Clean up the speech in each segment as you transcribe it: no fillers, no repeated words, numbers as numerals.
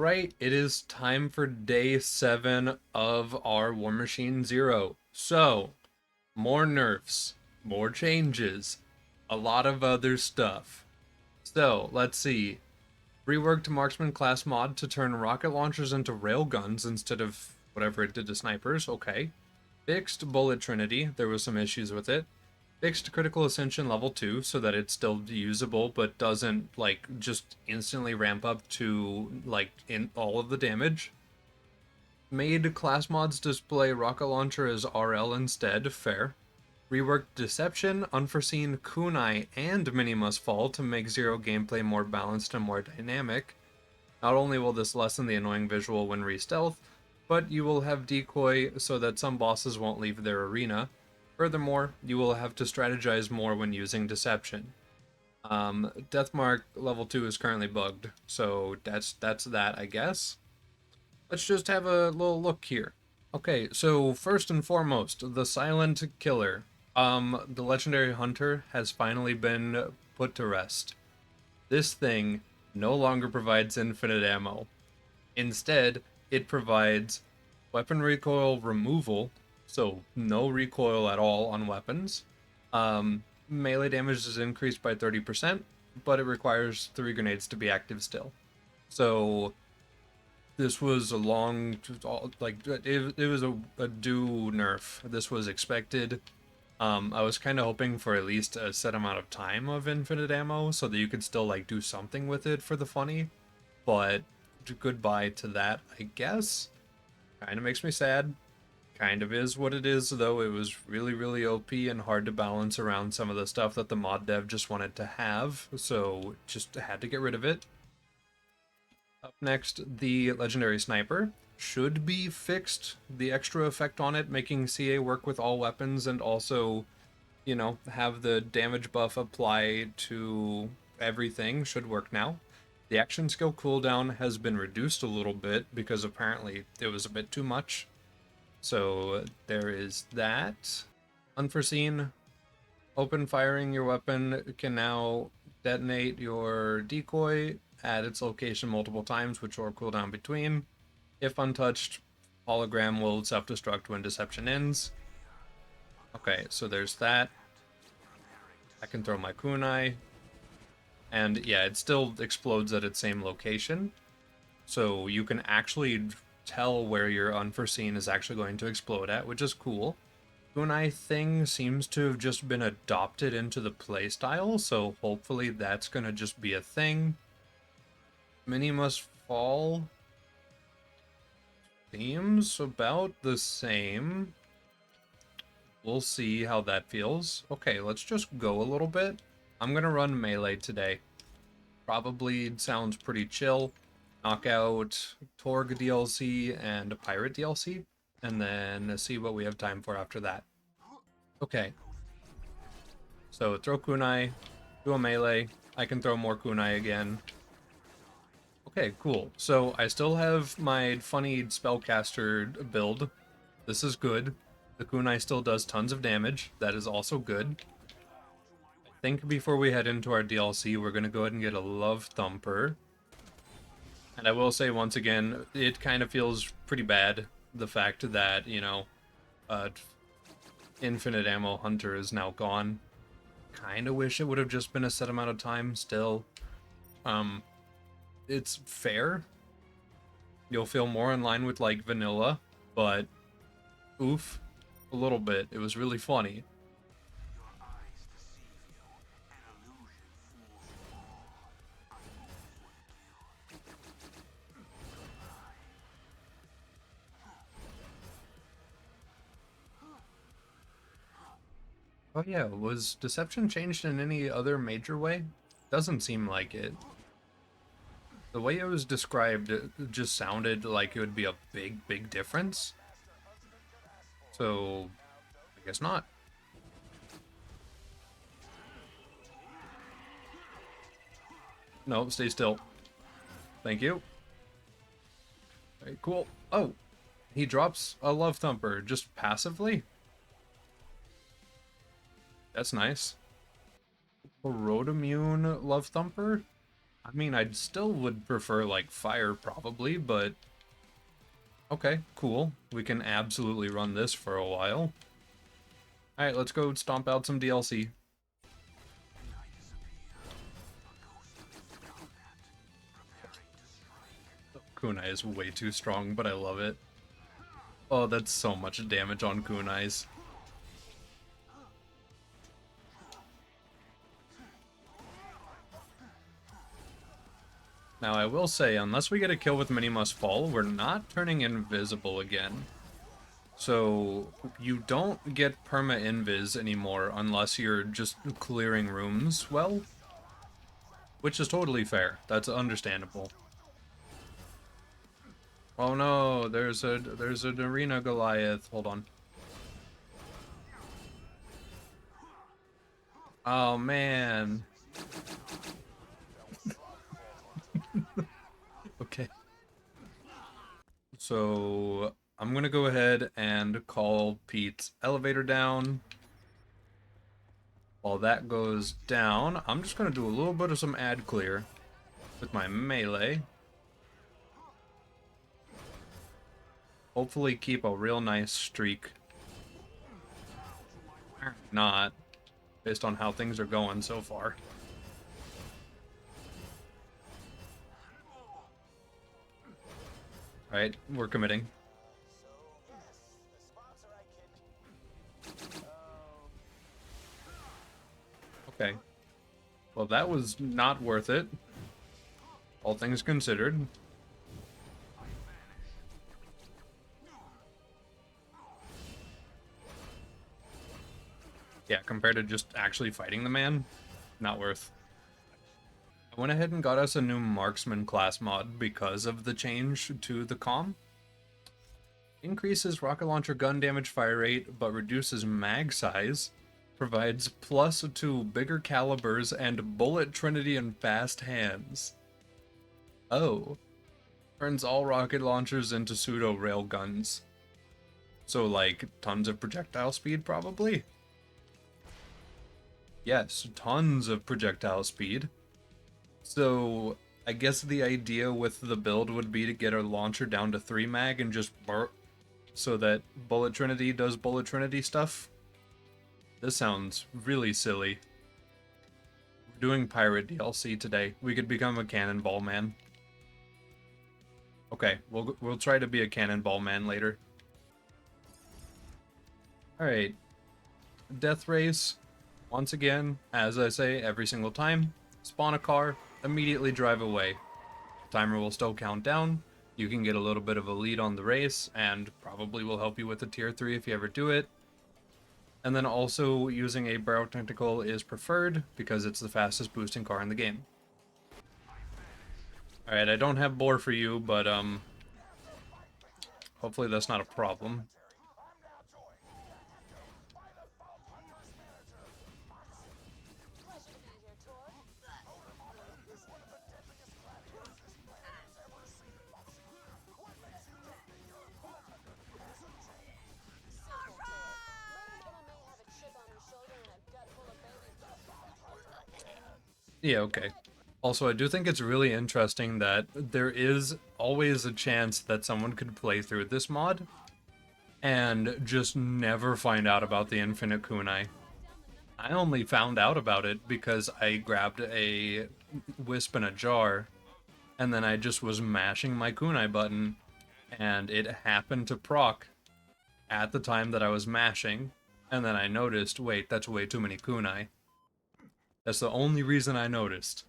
Alright, it is time for day 7 of our War Machine Zero. So, more nerfs, more changes, a lot of other stuff. So, let's see. Reworked Marksman class mod to turn rocket launchers into railguns instead of whatever it did to snipers. Okay. Fixed Bullet Trinity. There was some issues with it. Fixed Critical Ascension level 2 so that it's still usable but doesn't like just instantly ramp up to like in all of the damage. Made class mods display rocket launcher as RL instead. Fair. Reworked Deception, Unforeseen Kunai, and Mini Must Fall to make Zero gameplay more balanced and more dynamic. Not only will this lessen the annoying visual when re-stealth, but you will have decoy so that some bosses won't leave their arena. Furthermore, you will have to strategize more when using Deception. Deathmark level 2 is currently bugged, so that's that, I guess. Let's just have a little look here. Okay, so first and foremost, the Silent Killer. The Legendary Hunter has finally been put to rest. This thing no longer provides infinite ammo. Instead, it provides weapon recoil removal, so no recoil at all on weapons. Melee damage is increased by 30%, but it requires 3 grenades to be active still. So this was a long, like, it was a due nerf. This was expected. I was kind of hoping for at least a set amount of time of infinite ammo so that you could still, like, do something with it for the funny. But goodbye to that, I guess. Kind of makes me sad. Kind of is what it is, though. It was really, really OP and hard to balance around some of the stuff that the mod dev just wanted to have, so just had to get rid of it. Up next, the Legendary Sniper should be fixed. The extra effect on it, making CA work with all weapons and also, you know, have the damage buff apply to everything, should work now. The action skill cooldown has been reduced a little bit because apparently it was a bit too much. So there is that. Unforeseen. Open firing your weapon can now detonate your decoy at its location multiple times, which will cooldown between. If untouched, hologram will self-destruct when deception ends. Okay, so there's that. I can throw my kunai. And yeah, it still explodes at its same location. So you can actually tell where your unforeseen is actually going to explode at, which is cool. Kunai thing seems to have just been adopted into the playstyle, so hopefully that's going to just be a thing. Mini Must Fall seems about the same. We'll see how that feels. Okay, let's just go a little bit. I'm going to run melee today. Probably sounds pretty chill. Knock out Torgue DLC and Pirate DLC, and then see what we have time for after that. Okay. So throw kunai, do a melee. I can throw more kunai again. Okay, cool. So I still have my funny spellcaster build. This is good. The kunai still does tons of damage. That is also good. I think before we head into our DLC, we're going to go ahead and get a Love Thumper. And I will say once again, it kind of feels pretty bad, the fact that, you know, Infinite Ammo Hunter is now gone. Kind of wish it would have just been a set amount of time still. It's fair. You'll feel more in line with, like, vanilla, but oof, a little bit. It was really funny. Oh yeah, was Deception changed in any other major way? Doesn't seem like it. The way it was described, it just sounded like it would be a big, big difference. So, I guess not. No, stay still. Thank you. Very cool. Oh, he drops a Love Thumper just passively? That's nice. Road Immune Love Thumper? I mean, I still would prefer, like, fire, probably, but... Okay, cool. We can absolutely run this for a while. Alright, let's go stomp out some DLC. Kunai is way too strong, but I love it. Oh, that's so much damage on Kunais. Now, I will say, unless we get a kill with Mini Must Fall, we're not turning invisible again. So, you don't get perma-invis anymore unless you're just clearing rooms well. Which is totally fair. That's understandable. Oh no, there's an arena Goliath. Hold on. Oh man. Okay. So I'm gonna go ahead and call Pete's elevator down. While that goes down, I'm just gonna do a little bit of some ad clear with my melee. Hopefully keep a real nice streak. Not, based on how things are going so far. Alright, we're committing. Okay. Well, that was not worth it. All things considered. Yeah, compared to just actually fighting the man, not worth. I went ahead and got us a new marksman class mod because of the change to the comm. Increases rocket launcher gun damage fire rate, but reduces mag size. Provides plus to bigger calibers and bullet trinity and fast hands. Oh. Turns all rocket launchers into pseudo rail guns. So, like, tons of projectile speed, probably? Yes, tons of projectile speed. So, I guess the idea with the build would be to get our launcher down to 3 mag and just burp so that Bullet Trinity does Bullet Trinity stuff. This sounds really silly. We're doing Pirate DLC today. We could become a Cannonball Man. Okay, we'll try to be a Cannonball Man later. Alright. Death Race. Once again, as I say every single time, spawn a car, immediately drive away. Timer will still count down. You can get a little bit of a lead on the race, and probably will help you with the tier 3 if you ever do it. And then also, using a barrel tentacle is preferred, because it's the fastest boosting car in the game. Alright, I don't have bore for you, but hopefully that's not a problem. Yeah, okay. Also, I do think it's really interesting that there is always a chance that someone could play through this mod and just never find out about the infinite kunai. I only found out about it because I grabbed a wisp in a jar and then I just was mashing my kunai button and it happened to proc at the time that I was mashing, and then I noticed, wait, that's way too many kunai. That's the only reason I noticed.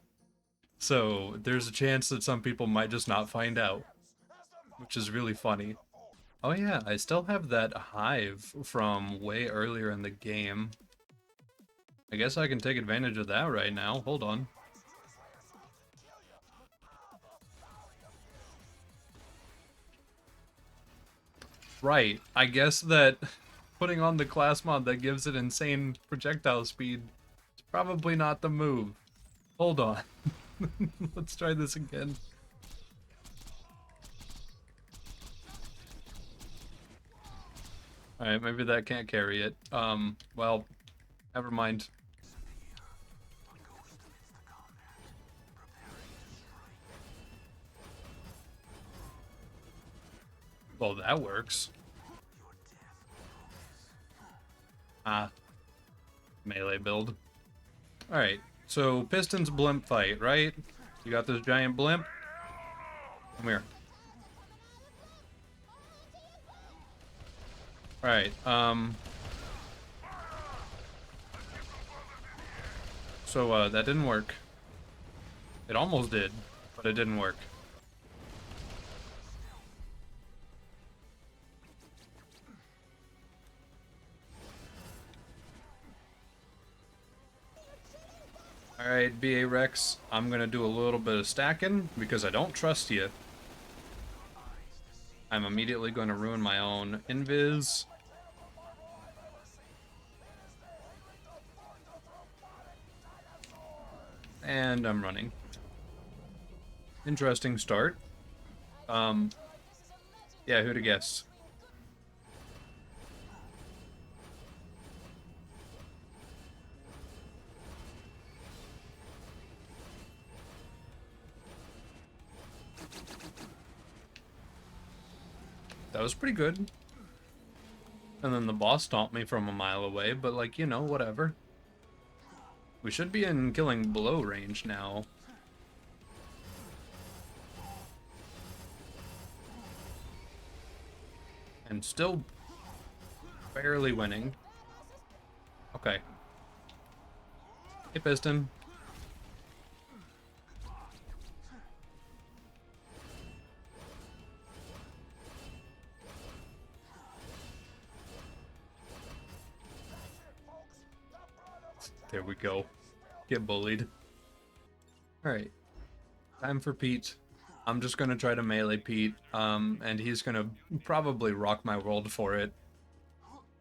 So there's a chance that some people might just not find out, which is really funny. Oh yeah, I still have that hive from way earlier in the game. I guess I can take advantage of that right now. Hold on. Right, I guess that putting on the class mod that gives it insane projectile speed is probably not the move. Hold on. Let's try this again. Alright, maybe that can't carry it. Well, never mind. Well, that works. Ah, melee build. Alright, so Piston's blimp fight, right? You got this giant blimp? Come here. Alright, so, that didn't work. It almost did, but it didn't work. Alright, BA Rex, I'm gonna do a little bit of stacking because I don't trust you. I'm immediately going to ruin my own invis. And I'm running. Interesting start. Yeah, who'd have guessed? That was pretty good. And then the boss stomped me from a mile away, but like, you know, whatever. We should be in killing below range now. And still barely winning. Okay. Hey, Piston. There we go. Get bullied. Alright. Time for Pete. I'm just gonna try to melee Pete, and he's gonna probably rock my world for it.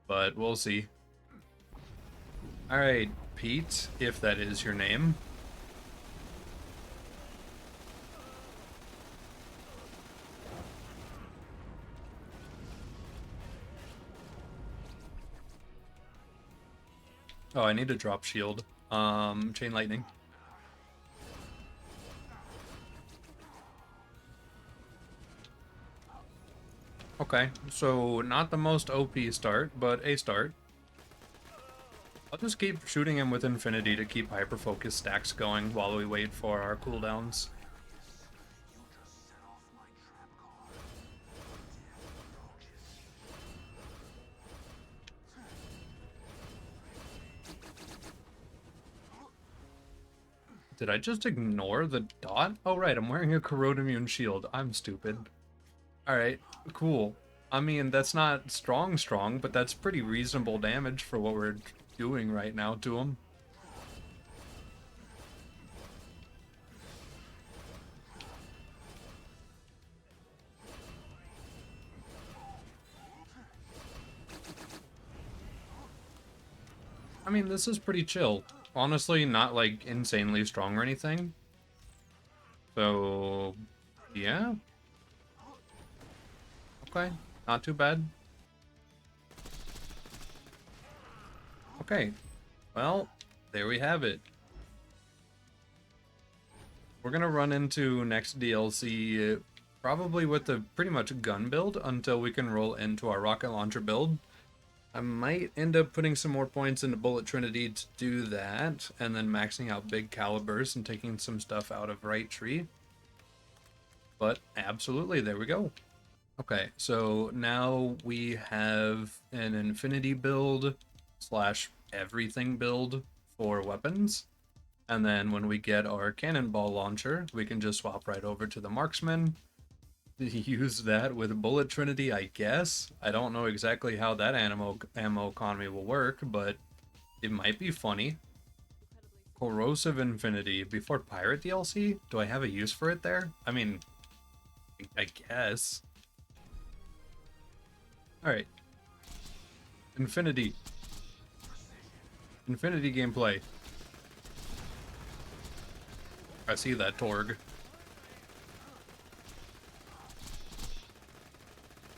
But we'll see. Alright, Pete, if that is your name. Oh, I need to drop shield. Chain lightning. Okay, so not the most OP start, but a start. I'll just keep shooting him with infinity to keep hyper focus stacks going while we wait for our cooldowns. Did I just ignore the dot? Oh right, I'm wearing a corrode immune shield. I'm stupid. Alright, cool. I mean, that's not strong, but that's pretty reasonable damage for what we're doing right now to him. I mean, this is pretty chill. Honestly, not like insanely strong or anything. So, yeah. Okay, not too bad. Okay, well, there we have it. We're gonna run into next DLC probably with the pretty much gun build until we can roll into our rocket launcher build. I might end up putting some more points into Bullet Trinity to do that, and then maxing out big calibers and taking some stuff out of Right Tree. But absolutely, there we go. Okay, so now we have an infinity build slash everything build for weapons. And then when we get our cannonball launcher, we can just swap right over to the marksman. Use that with Bullet Trinity, I guess. I don't know exactly how that ammo economy will work, but it might be funny. Corrosive Infinity before Pirate DLC? Do I have a use for it there? I mean, I guess. Alright. Infinity. Infinity gameplay. I see that, Torgue.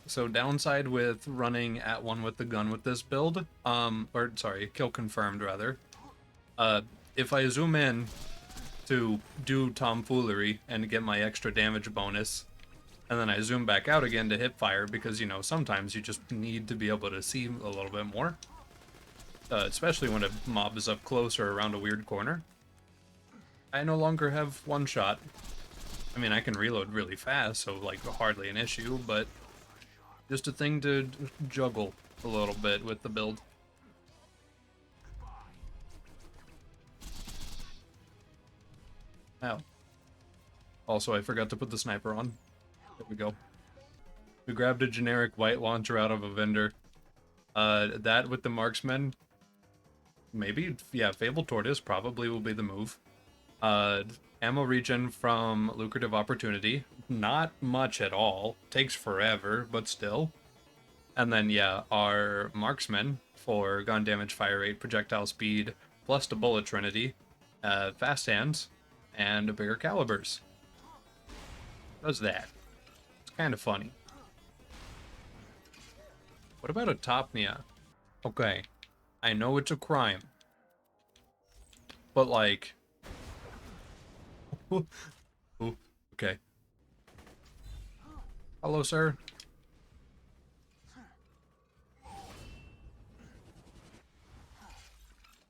So downside with running at one with the gun with this build, or sorry, kill confirmed rather. If I zoom in to do tomfoolery and get my extra damage bonus, And then I zoom back out again to hip fire because, you know, sometimes you just need to be able to see a little bit more. Especially when a mob is up close or around a weird corner. I no longer have one shot. I mean, I can reload really fast, so, like, hardly an issue, but just a thing to juggle a little bit with the build. Ow. Also, I forgot to put the sniper on. There we go. We grabbed a generic white launcher out of a vendor. That with the marksman, maybe, yeah, Fabled Tortoise probably will be the move. Ammo regen from Lucrative Opportunity. Not much at all. Takes forever, but still. And then, yeah, our marksman for gun damage, fire rate, projectile speed, plus the bullet trinity, fast hands, and bigger calibers. Does that. It's kind of funny. What about a Topnia? Okay, I know it's a crime, but like... Ooh, okay. Hello, sir.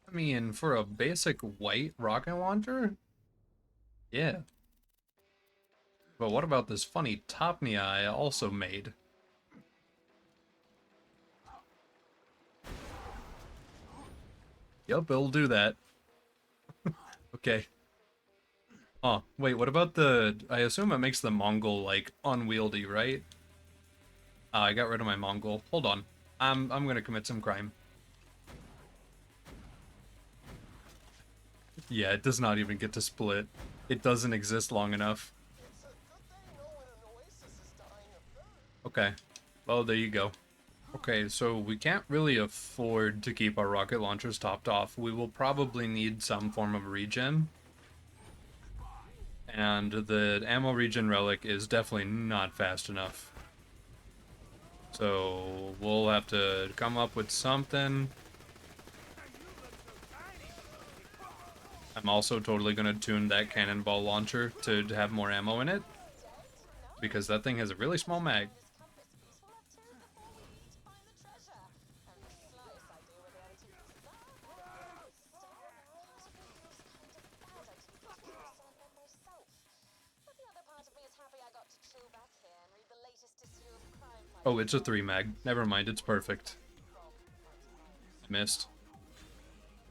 I mean, for a basic white rocket launcher? Yeah. But what about this funny Topnia I also made? Yep, it'll do that. Okay. Oh, wait, what about the... I assume it makes the Mongol, like, unwieldy, right? I got rid of my Mongol. Hold on. I'm gonna commit some crime. Yeah, it does not even get to split. It doesn't exist long enough. Okay. Well, there you go. Okay, so we can't really afford to keep our rocket launchers topped off. We will probably need some form of regen. And the ammo regen relic is definitely not fast enough. So we'll have to come up with something. I'm also totally going to tune that cannonball launcher to have more ammo in it. Because that thing has a really small mag. Oh, it's a 3 mag. Never mind, it's perfect. I missed.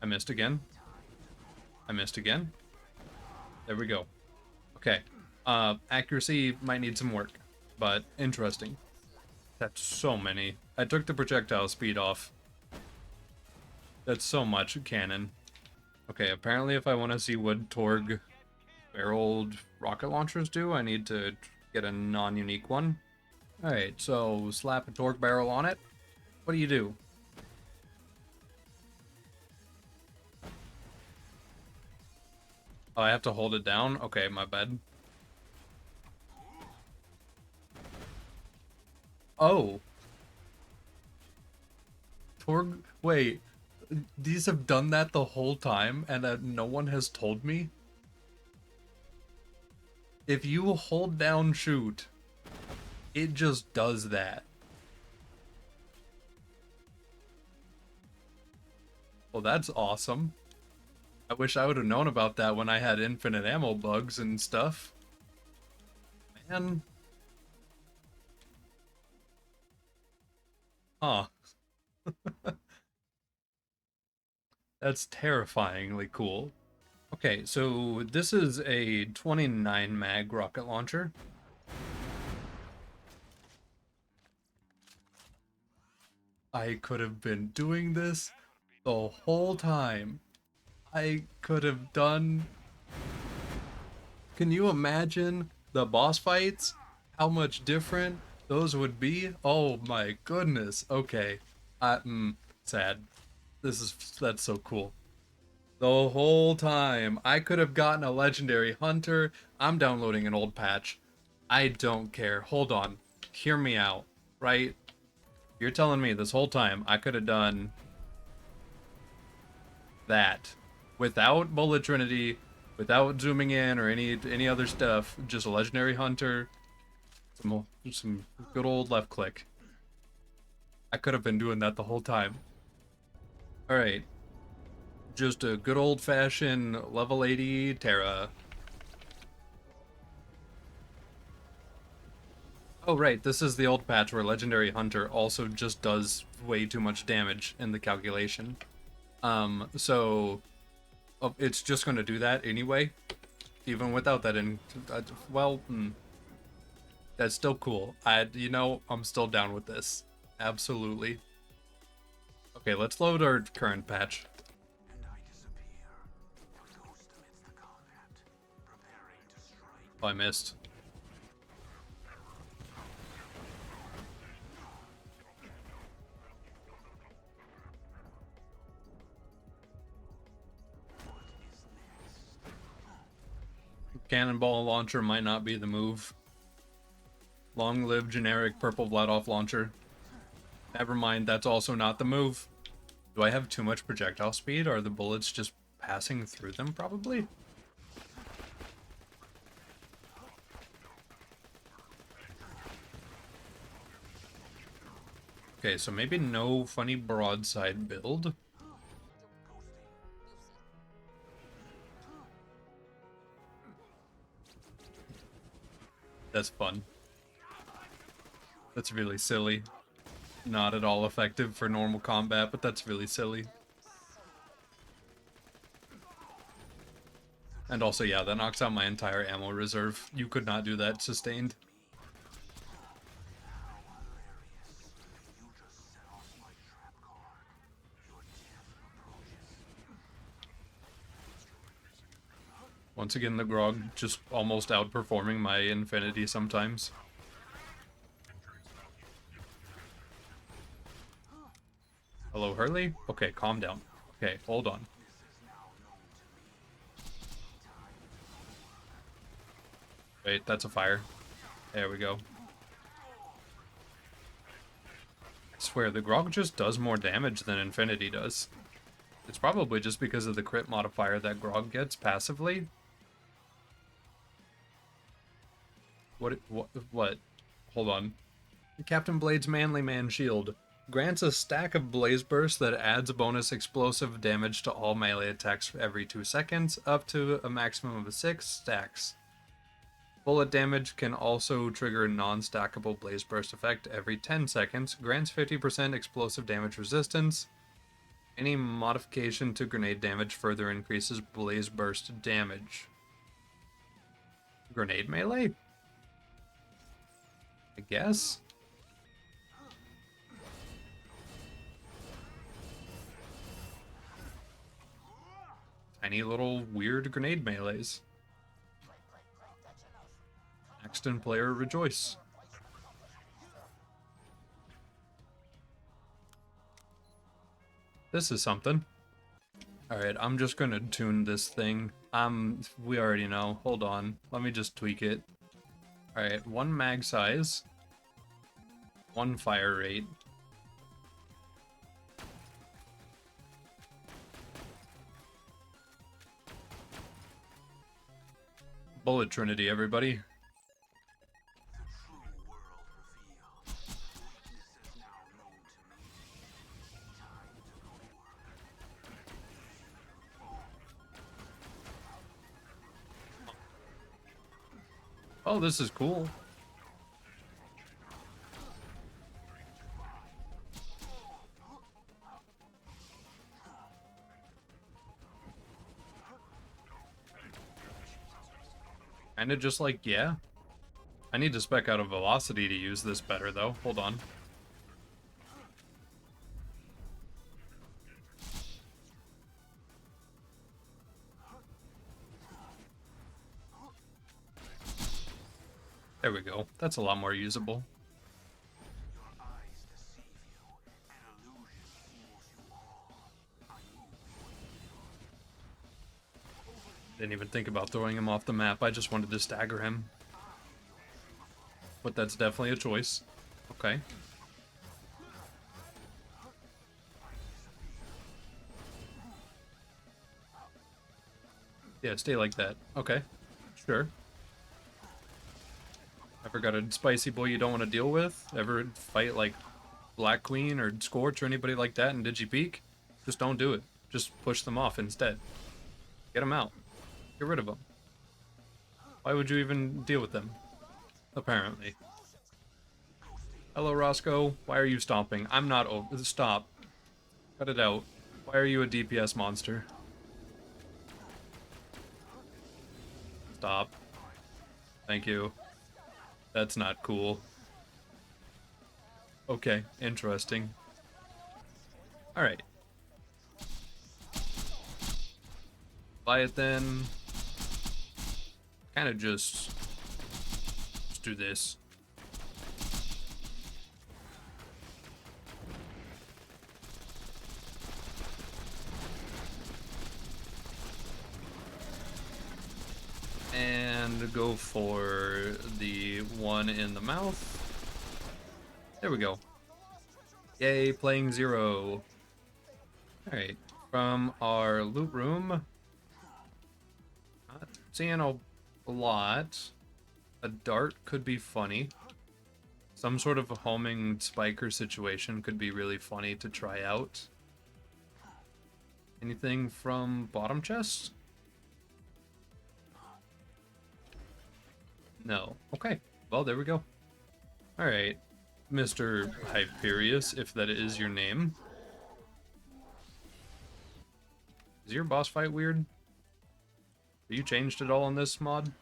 I missed again. I missed again. There we go. Okay. Accuracy might need some work, but interesting. That's so many. I took the projectile speed off. That's so much cannon. Okay, apparently if I want to see what Torgue barreled rocket launchers do, I need to get a non-unique one. Alright, so slap a Torque barrel on it. What do you do? Oh, I have to hold it down? Okay, my bad. Oh. Torgue... Wait. These have done that the whole time, and no one has told me? If you hold down shoot, it just does that. Well, that's awesome. I wish I would have known about that when I had infinite ammo bugs and stuff. Man. Huh. That's terrifyingly cool. Okay, so this is a 29 mag rocket launcher. I could have been doing this the whole time. I could have done... Can you imagine the boss fights? How much different those would be? Oh my goodness. Okay. Sad. That's so cool. The whole time, I could have gotten a legendary hunter. I'm downloading an old patch. I don't care. Hold on. Hear me out, right? You're telling me this whole time I could have done that without Bullet Trinity, without zooming in or any other stuff, just a legendary hunter. Some good old left click. I could have been doing that the whole time. Alright. Just a good old-fashioned level 80 Terra. Oh, right, this is the old patch where Legendary Hunter also just does way too much damage in the calculation. So it's just going to do that anyway, even without that in. Well, that's still cool. I'm still down with this. Absolutely. Okay, let's load our current patch. Oh, I missed. Cannonball launcher might not be the move. Long live generic purple blood off launcher. Never mind, that's also not the move. Do I have too much projectile speed? Are the bullets just passing through them, probably? Okay, so maybe no funny broadside build. That's fun. That's really silly. Not at all effective for normal combat, but that's really silly. And also, yeah, that knocks out my entire ammo reserve. You could not do that sustained. Once again, the Grog just almost outperforming my Infinity sometimes. Hello, Hurley? Okay, calm down. Okay, hold on. Wait, that's a fire. There we go. I swear, the Grog just does more damage than Infinity does. It's probably just because of the crit modifier that Grog gets passively. What? Hold on. Captain Blade's Manly Man Shield grants a stack of Blaze Burst that adds bonus explosive damage to all melee attacks every 2 seconds, up to a maximum of 6 stacks. Bullet damage can also trigger a non-stackable Blaze Burst effect every 10 seconds, grants 50% explosive damage resistance. Any modification to grenade damage further increases Blaze Burst damage. Grenade melee? I guess? Tiny little weird grenade melees. Axton player rejoice. This is something. Alright, I'm just gonna tune this thing. We already know. Hold on. Let me just tweak it. Alright, 1 mag size. 1 fire rate. Bullet Trinity, everybody. Oh, this is cool. Kinda just like, yeah. I need to spec out a velocity to use this better, though. Hold on. There we go. That's a lot more usable. Didn't even think about throwing him off the map. I just wanted to stagger him. But that's definitely a choice. Okay. Yeah, stay like that. Okay. Sure. Ever got a spicy boy you don't want to deal with? Ever fight like Black Queen or Scorch or anybody like that in DigiPeak? Just don't do it. Just push them off instead. Get them out. Get rid of them. Why would you even deal with them? Apparently. Hello, Roscoe. Why are you stomping? I'm not over. Stop. Cut it out. Why are you a DPS monster? Stop. Thank you. That's not cool. Okay, interesting. Alright. Buy it then. Kind of just do this. And go for the one in the mouth. There we go. Yay, playing 0. Alright, from our loot room. Not seeing a lot. A dart could be funny. Some sort of a homing spiker situation could be really funny to try out. Anything from bottom chest? No. Okay. Well, there we go. Alright. Mr. Hyperius, if that is your name. Is your boss fight weird? Are you changed at all on this mod?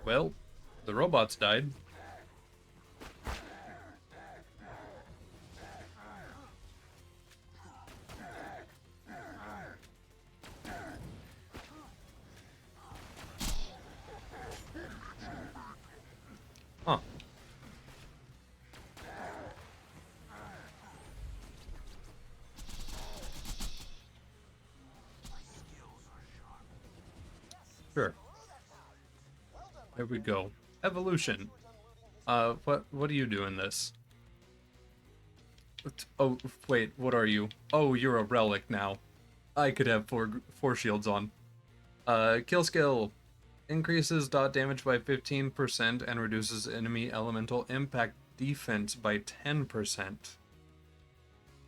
Well, the robots died. Huh. Sure. There we go. Evolution. What do you do in this? Oh, wait, what are you? Oh, you're a relic now. I could have four shields on. Kill skill. Increases dot damage by 15% and reduces enemy elemental impact defense by 10%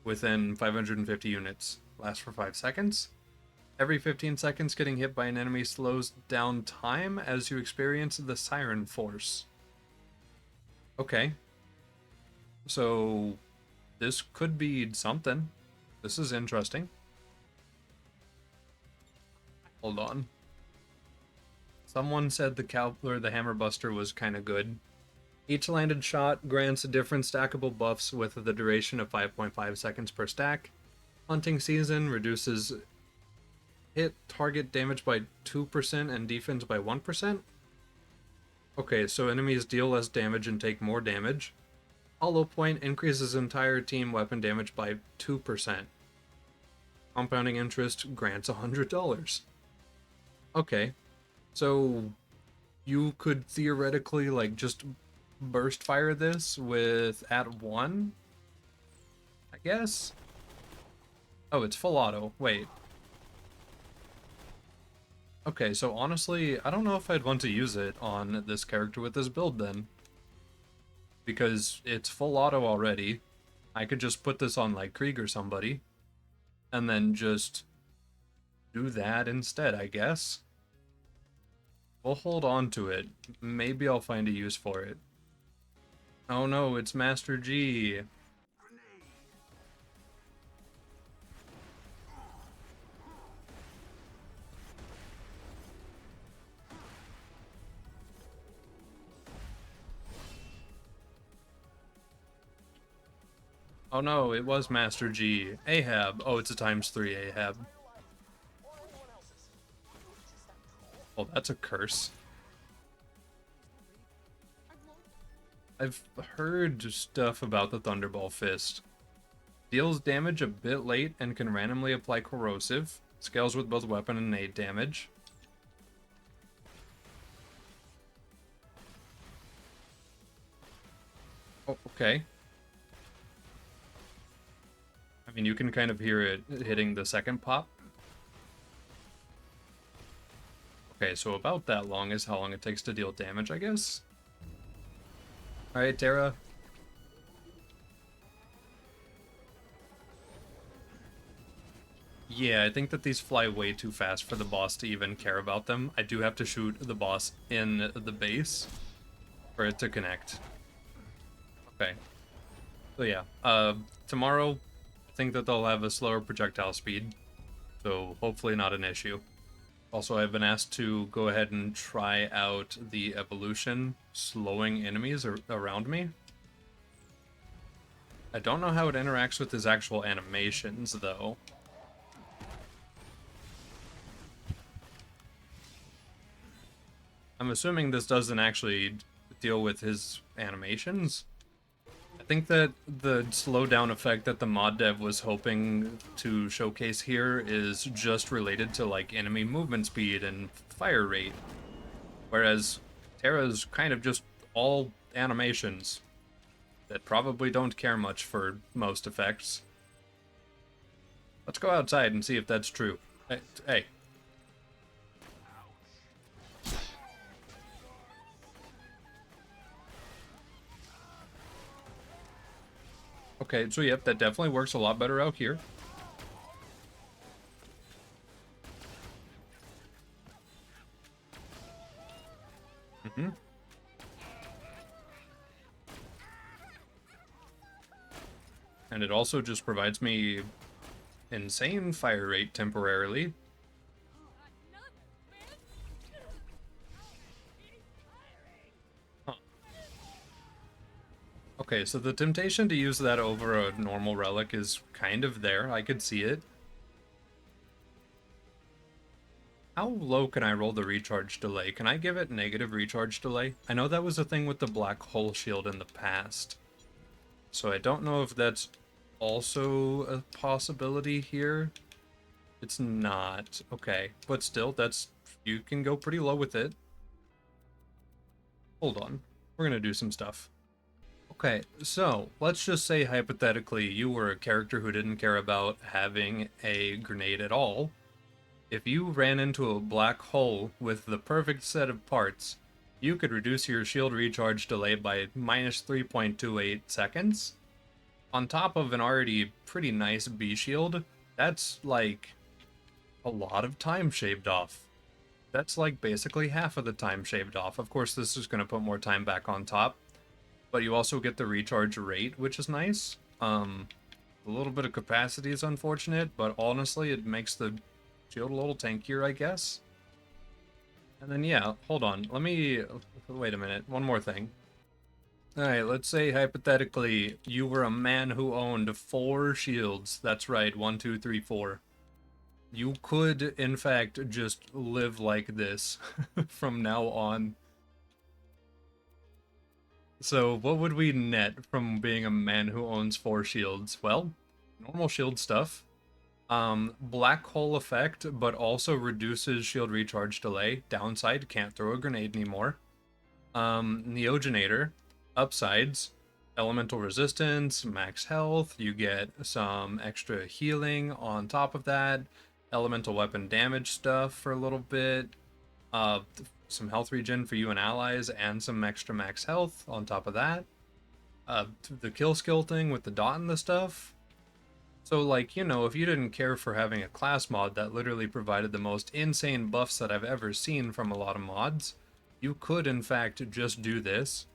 within 550 units. Lasts for 5 seconds. Every 15 seconds, getting hit by an enemy slows down time as you experience the Siren Force. Okay. So, this could be something. This is interesting. Hold on. Someone said the Hammer Buster was kind of good. Each landed shot grants different stackable buffs with the duration of 5.5 seconds per stack. Hunting Season reduces hit target damage by 2% and defense by 1%. Okay, so enemies deal less damage and take more damage. Hollow Point increases entire team weapon damage by 2%. Compounding interest grants $100. Okay, so you could theoretically like just burst fire this with at 1, I guess. Oh, it's full auto. Wait. Okay, so honestly, I don't know if I'd want to use it on this character with this build then. Because it's full auto already. I could just put this on like Krieg or somebody. And then just do that instead, I guess. We'll hold on to it. Maybe I'll find a use for it. Oh no, it's Master G. Oh no, it was Master G. Ahab. Oh, it's a ×3 Ahab. Oh, that's a curse. I've heard stuff about the Thunderball Fist. Deals damage a bit late and can randomly apply corrosive. Scales with both weapon and nade damage. Oh, okay. I mean, you can kind of hear it hitting the second pop. Okay, so about that long is how long it takes to deal damage, I guess. Alright, Terra. Yeah, I think that these fly way too fast for the boss to even care about them. I do have to shoot the boss in the base for it to connect. Okay. So yeah, tomorrow, I think that they'll have a slower projectile speed, so hopefully not an issue. Also, I've been asked to go ahead and try out the evolution, slowing enemies around me. I don't know how it interacts with his actual animations, though. I'm assuming this doesn't actually deal with his animations. I think that the slowdown effect that the mod dev was hoping to showcase here is just related to like enemy movement speed and fire rate, whereas Terra's kind of just all animations that probably don't care much for most effects. Let's go outside and see if that's true. Hey. Okay, so yep, that definitely works a lot better out here. Mm-hmm. And it also just provides me insane fire rate temporarily. Huh. Okay, so the temptation to use that over a normal relic is kind of there. I could see it. How low can I roll the recharge delay? Can I give it negative recharge delay? I know that was a thing with the black hole shield in the past. So I don't know if that's also a possibility here. It's not. Okay, but still, you can go pretty low with it. Hold on. We're gonna do some stuff. Okay, so let's just say hypothetically you were a character who didn't care about having a grenade at all. If you ran into a black hole with the perfect set of parts, you could reduce your shield recharge delay by minus 3.28 seconds. On top of an already pretty nice B shield, that's like a lot of time shaved off. That's like basically half of the time shaved off. Of course, this is going to put more time back on top, but you also get the recharge rate, which is nice. A little bit of capacity is unfortunate, but honestly, it makes the shield a little tankier, I guess. And then, yeah, hold on. Wait a minute. One more thing. Alright, let's say hypothetically you were a man who owned 4 shields. That's right, 1, 2, 3, 4. You could, in fact, just live like this from now on. So, what would we net from being a man who owns 4 shields? Well, normal shield stuff. Black hole effect, but also reduces shield recharge delay. Downside, can't throw a grenade anymore. Neogenator. Upsides, elemental resistance, max health. You get some extra healing on top of that. Elemental weapon damage stuff for a little bit. Some health regen for you and allies, and some extra max health on top of that. The kill skill thing with the dot and the stuff. So, like, you know, if you didn't care for having a class mod that literally provided the most insane buffs that I've ever seen from a lot of mods, you could, in fact, just do this.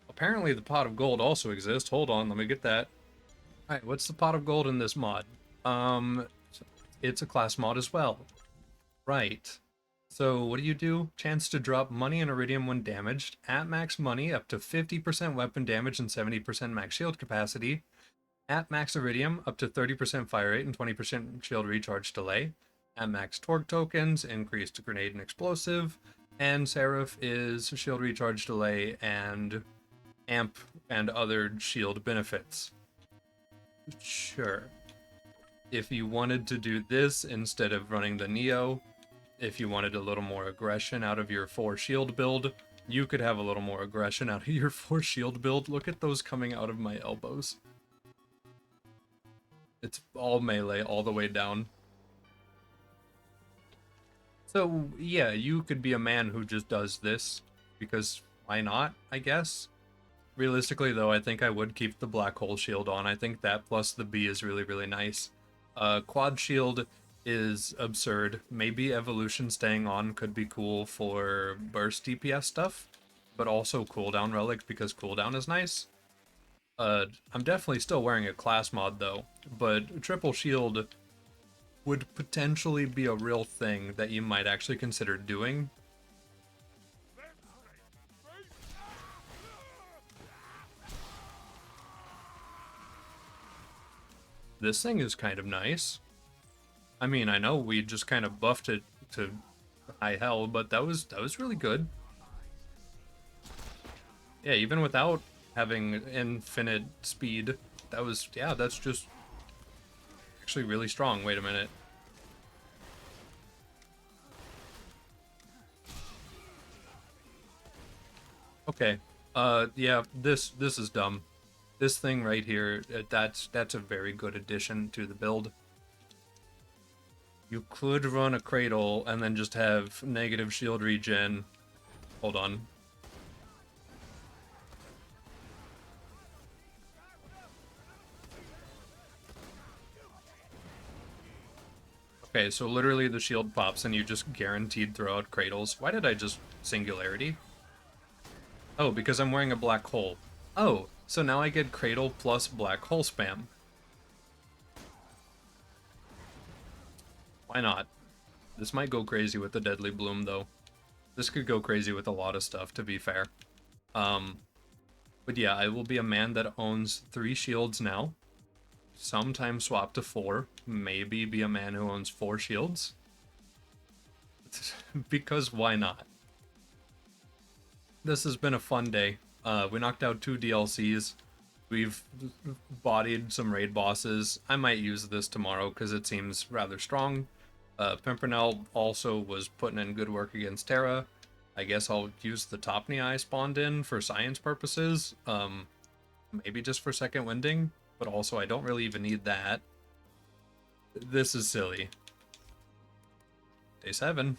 Apparently, the pot of gold also exists. Hold on, let me get that. Alright, what's the pot of gold in this mod? It's a class mod as well. Right. So, what do? Chance to drop money and iridium when damaged. At max money, up to 50% weapon damage and 70% max shield capacity. At max iridium, up to 30% fire rate and 20% shield recharge delay. At max Torgue tokens, increased grenade and explosive. And Seraph is shield recharge delay and amp and other shield benefits. Sure. If you wanted to do this instead of running the Neo, if you wanted a little more aggression out of your 4 shield build, you could have a little more aggression out of your 4 shield build. Look at those coming out of my elbows. It's all melee all the way down. So, yeah, you could be a man who just does this, because why not, I guess? Realistically, though, I think I would keep the black hole shield on. I think that plus the B is really, really nice. Quad shield is absurd. Maybe evolution staying on could be cool for burst DPS stuff, but also cooldown relic because cooldown is nice. I'm definitely still wearing a class mod though, but triple shield would potentially be a real thing that you might actually consider doing. This thing is kind of nice. I mean, I know we just kind of buffed it to high hell, but that was really good. Yeah, even without having infinite speed, that was, yeah, that's just actually really strong. Wait a minute. Okay. Yeah, this is dumb. This thing right here, that's a very good addition to the build. You could run a cradle and then just have negative shield regen. Hold on. Okay, so literally the shield pops and you just guaranteed throw out cradles. Why did I just singularity? Oh, because I'm wearing a black hole. Oh, so now I get cradle plus black hole spam. Why not? This might go crazy with the Deadly Bloom, though. This could go crazy with a lot of stuff, to be fair. Um, but yeah, I will be a man that owns 3 shields now. Sometimes swap to 4. Maybe be a man who owns 4 shields. Because why not? This has been a fun day. We knocked out 2 DLCs. We've bodied some raid bosses. I might use this tomorrow because it seems rather strong. Pimpernel also was putting in good work against Terra. I guess I'll use the Topney I spawned in for science purposes. Maybe just for second winding, but also I don't really even need that. This is silly. Day 7.